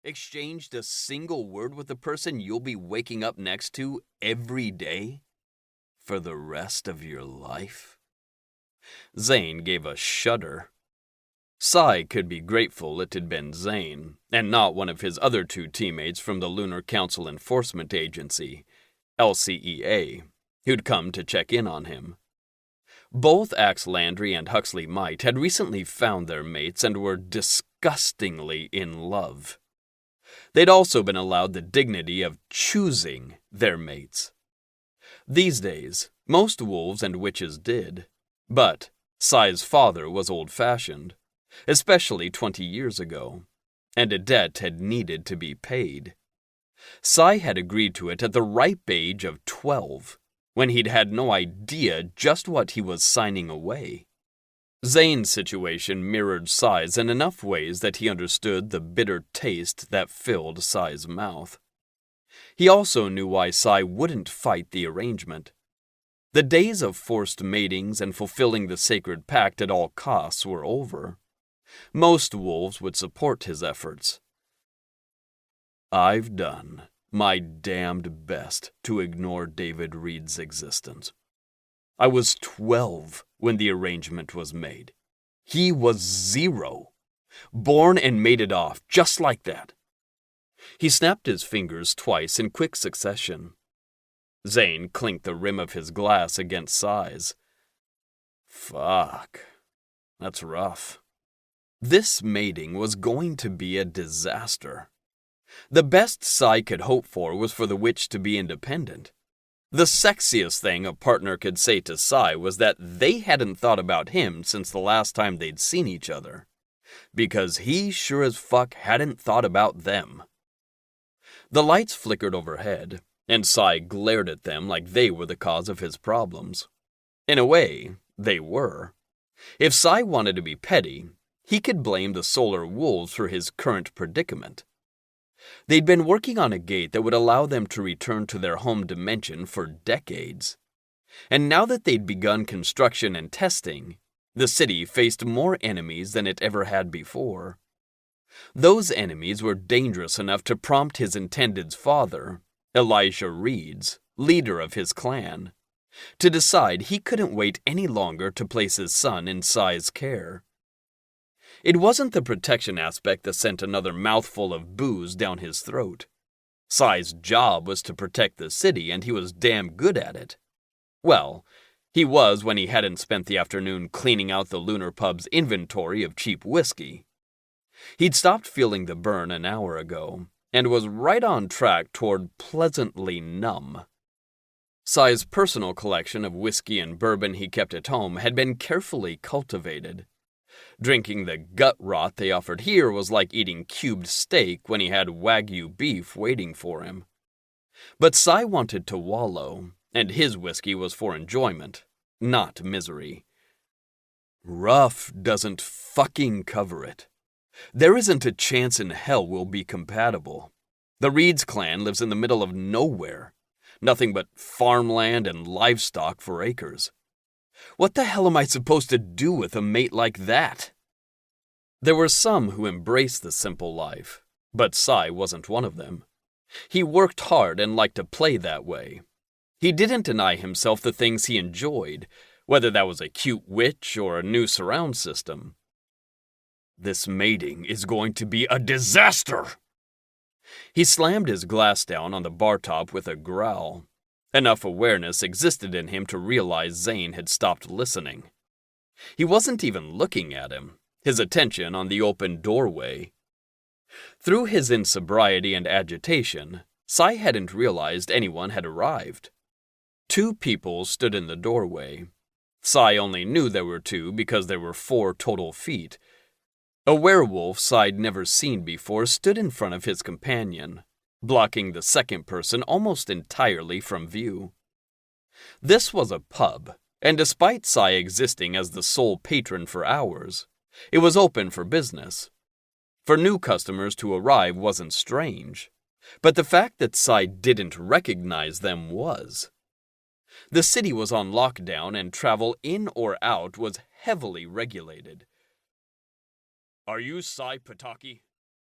Exchanged a single word with the person you'll be waking up next to every day for the rest of your life? Zane gave a shudder. Sai could be grateful it had been Zane, and not one of his other two teammates from the Lunar Council Enforcement Agency, LCEA, who'd come to check in on him. Both Axe Landry and Huxley Might had recently found their mates and were disgustingly in love. They'd also been allowed the dignity of choosing their mates. These days, most wolves and witches did, but Sai's father was old-fashioned, especially 20 years ago, and a debt had needed to be paid. Sai had agreed to it at the ripe age of 12, when he'd had no idea just what he was signing away. Zane's situation mirrored Sai's in enough ways that he understood the bitter taste that filled Sai's mouth. He also knew why Sai wouldn't fight the arrangement. The days of forced matings and fulfilling the sacred pact at all costs were over. Most wolves would support his efforts. "I've done my damned best to ignore David Reed's existence. I was 12 when the arrangement was made. He was 0. Born and made it off, just like that." He snapped his fingers twice in quick succession. Zane clinked the rim of his glass against Sai's. "Fuck. That's rough." This mating was going to be a disaster. The best Sai could hope for was for the witch to be independent. The sexiest thing a partner could say to Sai was that they hadn't thought about him since the last time they'd seen each other, because he sure as fuck hadn't thought about them. The lights flickered overhead, and Sai glared at them like they were the cause of his problems. In a way, they were. If Sai wanted to be petty, he could blame the solar wolves for his current predicament. They'd been working on a gate that would allow them to return to their home dimension for decades. And now that they'd begun construction and testing, the city faced more enemies than it ever had before. Those enemies were dangerous enough to prompt his intended's father, Elijah Reeds, leader of his clan, to decide he couldn't wait any longer to place his son in Sai's care. It wasn't the protection aspect that sent another mouthful of booze down his throat. Sai's job was to protect the city, and he was damn good at it. Well, he was when he hadn't spent the afternoon cleaning out the Lunar Pub's inventory of cheap whiskey. He'd stopped feeling the burn an hour ago, and was right on track toward pleasantly numb. Sai's personal collection of whiskey and bourbon he kept at home had been carefully cultivated. Drinking the gut rot they offered here was like eating cubed steak when he had Wagyu beef waiting for him. But Sai wanted to wallow, and his whiskey was for enjoyment, not misery. Rough doesn't fucking cover it. There isn't a chance in hell we'll be compatible. The Reeds clan lives in the middle of nowhere. Nothing but farmland and livestock for acres. What the hell am I supposed to do with a mate like that? There were some who embraced the simple life, but Sai wasn't one of them. He worked hard and liked to play that way. He didn't deny himself the things he enjoyed, whether that was a cute witch or a new surround system. This mating is going to be a disaster! He slammed his glass down on the bar top with a growl. Enough awareness existed in him to realize Zane had stopped listening. He wasn't even looking at him, his attention on the open doorway. Through his insobriety and agitation, Sai hadn't realized anyone had arrived. 2 people stood in the doorway. Sai only knew there were 2 because there were 4 total feet. A werewolf Sai'd never seen before stood in front of his companion, blocking the second person almost entirely from view. This was a pub, and despite Sai existing as the sole patron for hours, it was open for business. For new customers to arrive wasn't strange, but the fact that Sai didn't recognize them was. The city was on lockdown and travel in or out was heavily regulated. "Are you Sai Pataki?"